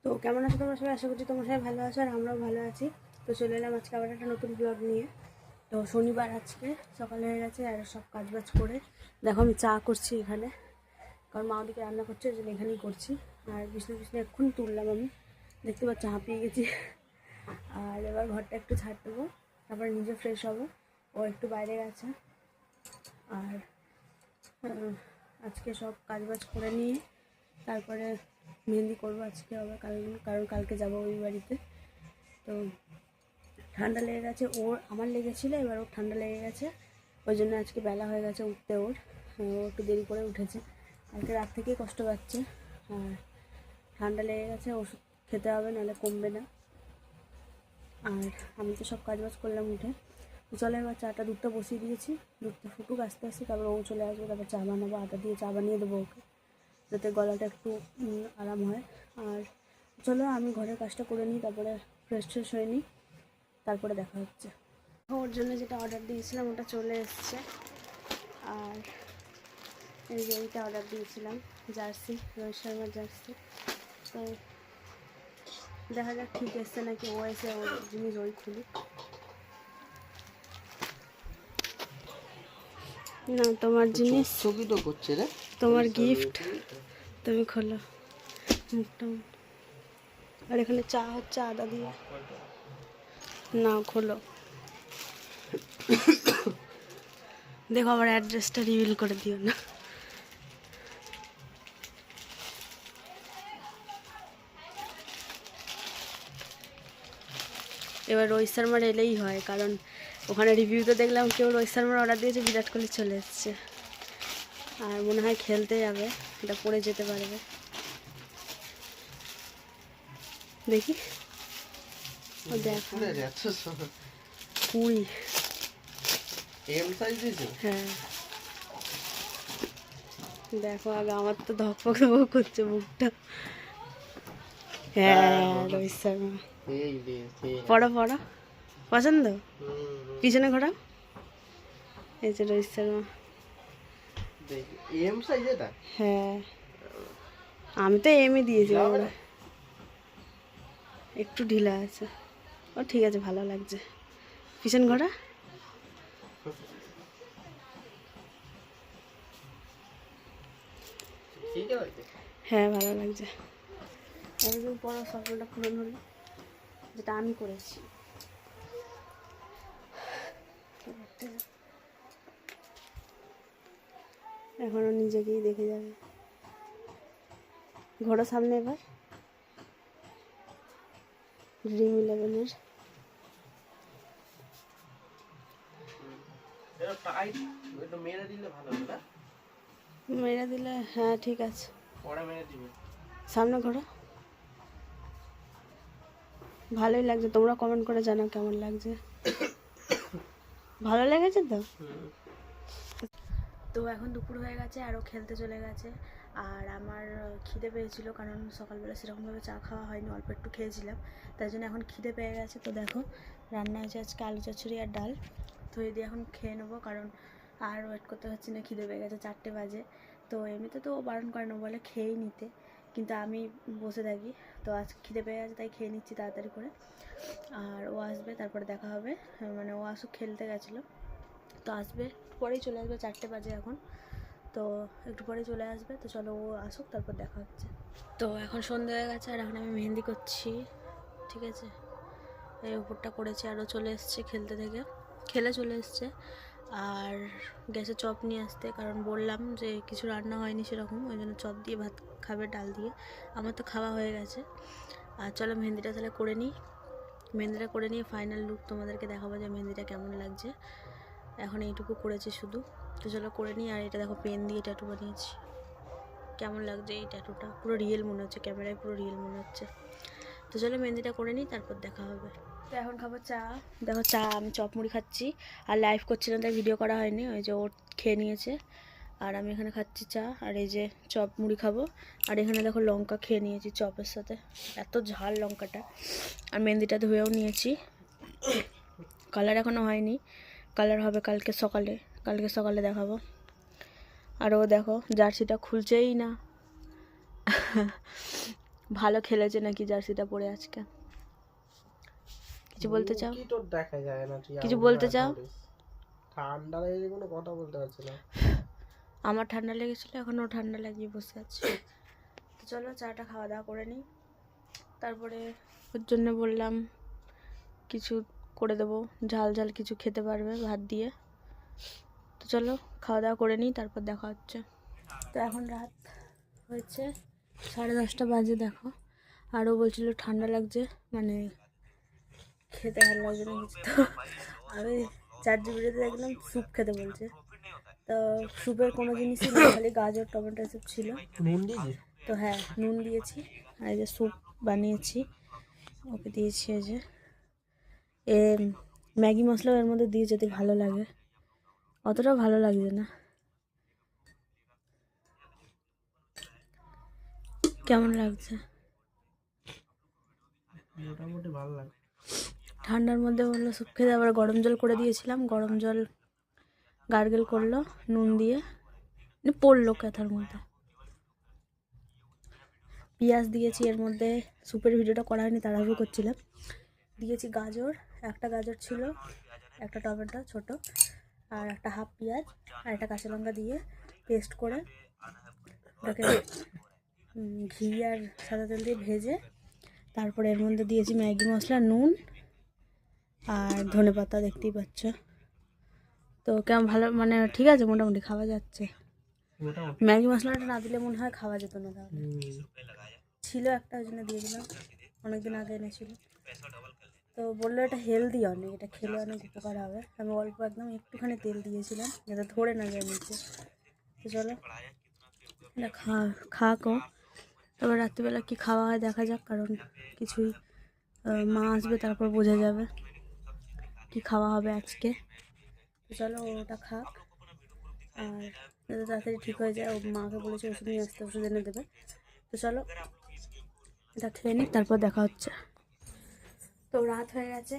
তো কেমন আছো তোমরা সবাই? আশা করছি তোমরা সবাই ভালো আছো আর আমরাও ভালো আছি। তো চলে এলাম আজকে আবার একটা নতুন ব্লগ নিয়ে। তো শনিবার আজকে সকালে হয়ে গেছে আর সব কাজবাজ করে দেখো আমি চা করছি এখানে, কারণ মা ওদিকে রান্না করছে ওই জন্য এখানেই করছি। আর বিছনা বিছনা এক্ষুনি তুললাম আমি, দেখতে পাচ্ছি হাঁপিয়ে গেছি। আর এবার ঘরটা একটু ঝাড় দেবো, তারপরে নিজে ফ্রেশ হবো। ও একটু বাইরে গেছে। আর আজকে সব কাজবাজ করে নিয়ে তারপরে মেহেন্দি করবো আজকে আবার, কারণ কালকে যাবো ওই বাড়িতে। তো ঠান্ডা লেগে গেছে ওর, আমার লেগেছিলো, এবার ওর ঠান্ডা লেগে গেছে, ওই জন্য আজকে বেলা হয়ে গেছে উঠতে ওর। ও একটু দেরি করে উঠেছে, কালকে রাত থেকেই কষ্ট পাচ্ছে। আর ঠান্ডা লেগে গেছে, ওষুধ খেতে হবে নাহলে কমবে না। আর আমি তো সব কাজবাজ করলাম উঠে। চলে এবার চাটা, দুধটা বসিয়ে দিয়েছি, দুধটা ফুটুক আস্তে আস্তে, তারপর ও চলে আসবে, তারপর চা বানাবো, আটা দিয়ে চা বানিয়ে দেবো ওকে, যাতে গলাটা একটু আরাম হয়। আর চলো আমি ঘরের কাজটা করে নিই, তারপরে ফ্রেশ ট্রেশ হয়ে নিই, তারপরে দেখা হচ্ছে। ওর জন্য যেটা অর্ডার দিয়েছিলাম ওটা চলে এসছে। আর এই যে এইটা অর্ডার দিয়েছিলাম, জার্সি, রোহিত শর্মার জার্সি। তো দেখা যাক ঠিক এসছে নাকি, ও এসে ওর জিনিস ওই খুলুক। না তোমার জিনিস, ছবি তো করছে রে, তোমার গিফট, তুমি খোলো মুখটা। আর এখানে চা হচ্ছে আদা দিয়ে, না খোলো। দেখো আমার অ্যাড্রেসটা রিভিল করে দিও না। এবার রোহিত শর্মার এলেই হয়, কারণ ওখানে রিভিউতে দেখলাম কেউ রোহিত শর্মার অর্ডার দিয়েছে, বিরাট কোহলি চলে এসছে। আর মনে হয় খেলতে যাবে, এটা পরে যেতে পারবে, দেখি। ও দেখো 20 হ্যাঁ দেখো, আগে আমার তো ধকপক ধকপক করছে মুখটা। হ্যাঁ রোহিত শর্মা, পড়ো পড়ো, পছন্দ, পিছনে ঘোরাও। এই যে রোহিত শর্মা, হ্যাঁ আমি তো এমই দিয়েছি, একটু ঢিলা আছে। ও ঠিক আছে, ভালো লাগছে। পিছন ঘোরা, হ্যাঁ ভালো লাগছে। একদিন পর স্বপ্নটা পূরণ হলো, যেটা আমি করেছি। এখনো নিজেকেই দেখে যাবে। ঘোড়া সামনে এবার ড্রিম 11-এর। মেরে দিলে হ্যাঁ ঠিক আছে, সামনে ঘোড়া। ভালোই লাগছে, তোমরা কমেন্ট করে জানাও কেমন লাগছে। ভালো লেগেছে তো। তো এখন দুপুর হয়ে গেছে আর ও খেলতে চলে গেছে। আর আমার খিদে পেয়েছিল, কারণ সকালবেলা সেরকমভাবে চা খাওয়া হয়নি, অল্প একটু খেয়েছিলাম, তাই জন্য এখন খিদে পেয়ে গেছে। তো দেখো রান্না হয়েছে আজকে আলু চচ্চড়ি আর ডাল। তো এই দিয়ে এখন খেয়ে নেবো, কারণ আর ওয়েট করতে পারছি না, খিদে পেয়ে গেছে, 4টে বাজে। তো এমনিতে তো ও বারণ করে না, বলে খেয়েই নিতে, কিন্তু আমি বসে থাকি। তো আজ খিদে পেয়ে গেছে তাই খেয়ে নিচ্ছি তাড়াতাড়ি করে। আর ও আসবে, তারপরে দেখা হবে, মানে ও আসুক, খেলতে গেছিলো তো আসবে, পরেই চলে আসবে, 4টে বাজে এখন, তো একটু পরে চলে আসবে। তো চলো ও আসুক, তারপর দেখা হচ্ছে। তো এখন সন্ধ্যা হয়ে গেছে আর এখন আমি মেহেন্দি করছি, ঠিক আছে। এই উপরটা করেছি, আরও চলে এসছে খেলতে থেকে, খেলে চলে এসছে। আর গ্যাসে চপ নিয়ে আসতে, কারণ বললাম যে কিছু রান্না হয়নি সেরকম, ওই জন্য চপ দিয়ে ভাত খাবে, ডাল দিয়ে। আমার তো খাওয়া হয়ে গেছে। আর চলো মেহেন্দিটা তাহলে করে নিই, মেহেন্দিটা করে নিয়ে ফাইনাল লুক তোমাদেরকে দেখাবো যে মেহেন্দিটা কেমন লাগছে। এখন এইটুকু করেছি শুধু, তো চলো করে নিই। আর এটা দেখো পেন দিয়ে ট্যাটু বানিয়েছি, কেমন লাগছে এই ট্যাটুটা, পুরো রিয়েল মনে হচ্ছে, ক্যামেরায় পুরো রিয়েল মনে হচ্ছে। তো চলো মেহেন্দিটা করে নিই, তারপর দেখা হবে। তো এখন খাবো চা, দেখো চা, আমি চপ মুড়ি খাচ্ছি। আর লাইভ করছিলাম তাই ভিডিও করা হয়নি, ওই যে ওর খেয়ে নিয়েছে আর আমি এখানে খাচ্ছি চা। আর এই যে চপ মুড়ি খাবো। আর এখানে দেখো লঙ্কা খেয়ে নিয়েছি চপের সাথে, এত ঝাল লঙ্কাটা। আর মেহেন্দিটা ধুয়েও নিয়েছি, কালার এখনও হয়নি, কালার হবে কালকে সকালে, কালকে সকালে দেখাবো। আর ও দেখো জার্সিটা খুলছেই না, ভালো খেলেছে নাকি জার্সিটা পরে আজকে। কিছু বলতে চাও? কি তোর দেখা যায় না, তুই কিছু বলতে চাও? ঠান্ডা লেগে কোনো কথা বলতে পারছি না। আমার ঠান্ডা লেগেছিলো, এখনও ঠান্ডা লাগিয়ে বসে আছি। তো চলো চাটা খাওয়া দাওয়া করে নিই, তারপরে ওর জন্য বললাম কিছু করে দেবো, ঝাল ঝাল কিছু খেতে পারবে ভাত দিয়ে। তো চলো খাওয়া দাওয়া করে নিই, তারপর দেখা হচ্ছে। তো এখন রাত হয়েছে 10:30 বাজে দেখো। আরও বলছিল ঠান্ডা লাগছে, মানে খেতে ভালো লাগছে না কিছু। তো আমি ChatGPT-তে দেখলাম স্যুপ খেতে বলছে, তো স্যুপের কোনো জিনিসই না, খালি গাজর টমেটো এসব ছিল। নুন দিয়েছিস? তো হ্যাঁ নুন দিয়েছি, আর এই যে স্যুপ বানিয়েছি ওকে দিয়েছি। এই যে ম্যাগি মশলাও এর মধ্যে দিয়ে যদি ভালো লাগে, অতটাও ভালো লাগছে না। কেমন লাগছে? মোটামুটি ভালো লাগে। ঠান্ডার মধ্যে বললো স্যুপ খেতে, আবার গরম জল করে দিয়েছিলাম, গরম জল গার্গেল করলো নুন দিয়ে, পড়লো কথার মধ্যে। পেঁয়াজ দিয়েছি এর মধ্যে, স্যুপের ভিডিওটা করা হয়নি, তাড়াহুড়ো করছিলাম। দিয়েছি গাজর, একটা গাজর ছিল, একটা টমেটো ছোট, আর একটা হাফ পেঁয়াজ, আর একটা কাঁচা লঙ্কা দিয়ে পেস্ট করে ওটাকে ঘি আর সাদা তেল দিয়ে ভেজে, তারপরে এর মধ্যে দিয়েছি ম্যাগি মশলা, নুন আর ধনেপাতা, দেখতেই পাচ্ছ। তো কেমন ভালো, মানে ঠিক আছে, মোটামুটি খাওয়া যাচ্ছে। ম্যাগি মশলাটা না দিলে মনে হয় খাওয়া যেত না, তাহলে ছিল একটা, ওই জন্য দিয়ে দিলাম, অনেকদিন আগে এনেছিল। তো বললো এটা হেলদি অনেক, এটা খেলে অনেক উপকার হবে। আমি অল্প একদম একটুখানি তেল দিয়েছিলাম যাতে ধরে না যায় নিচে। তো চলো এটা খাকো, তবে রাত্রিবেলা কি খাওয়া হয় দেখা যাক, কারণ কিছুই মা আসবে তারপর বোঝা যাবে কি খাওয়া হবে আজকে। তো চলো ওটা খাক, আর যাতে তাড়াতাড়ি ঠিক হয়ে যায়। ও মাকে বলেছে ওষুধ নিয়ে আসতে, ওষুধ এনে দেবে। তো চলো এটা খেয়ে নিই, তারপর দেখা হচ্ছে। তো রাত হয়ে গেছে,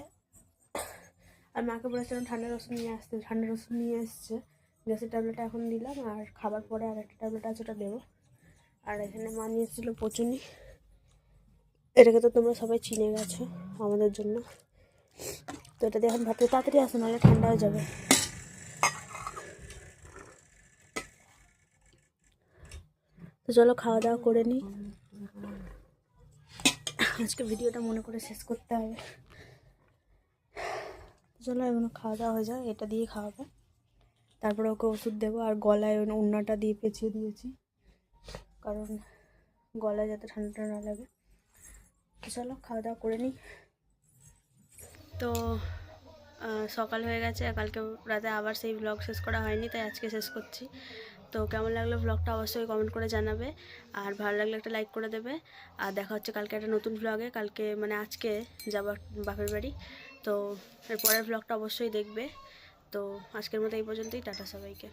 আর মাকে বলেছিলাম ঠান্ডার ওষুধ নিয়ে আসতে, ঠান্ডার ওষুধ নিয়ে এসছে। গ্যাসের ট্যাবলেটটা এখন দিলাম, আর খাবার পরে আর একটা ট্যাবলেট আছে ওটা দেবো। আর এখানে মা নিয়ে এসেছিলো পচুনি, এটাকে তো তোমরা সবাই চিনে গেছো আমাদের জন্য। তো এটা দিয়ে এখন ভাত তাড়াতাড়ি আসো, নাহলে ঠান্ডা হয়ে যাবে। তো চলো খাওয়া দাওয়া করে নিই, আজকে ভিডিওটা মনে করে শেষ করতে হবে। চলো এগুলো খাওয়া দাওয়া হয়ে যায়, এটা দিয়ে খাওয়াবে, তারপরে ওকে ওষুধ দেবো। আর গলায় ওড়নাটা দিয়ে পেঁচিয়ে দিয়েছি, কারণ গলায় যাতে ঠান্ডা না লাগে। তো চলো খাওয়া দাওয়া করে নিই। তো সকাল হয়ে গেছে, কালকে রাতে আবার সেই ব্লগ শেষ করা হয়নি, তাই আজকে শেষ করছি। তো কেমন লাগলো ব্লগটা অবশ্যই কমেন্ট করে জানাবে, আর ভালো লাগলে একটা লাইক করে দেবে। আর দেখা হচ্ছে কালকে একটা নতুন ব্লগে, কালকে মানে আজকে যাব বাপের বাড়ি। তো এর পরের ব্লগটা অবশ্যই দেখবে। তো আজকের মতো এই পর্যন্তই, টাটা সবাইকে।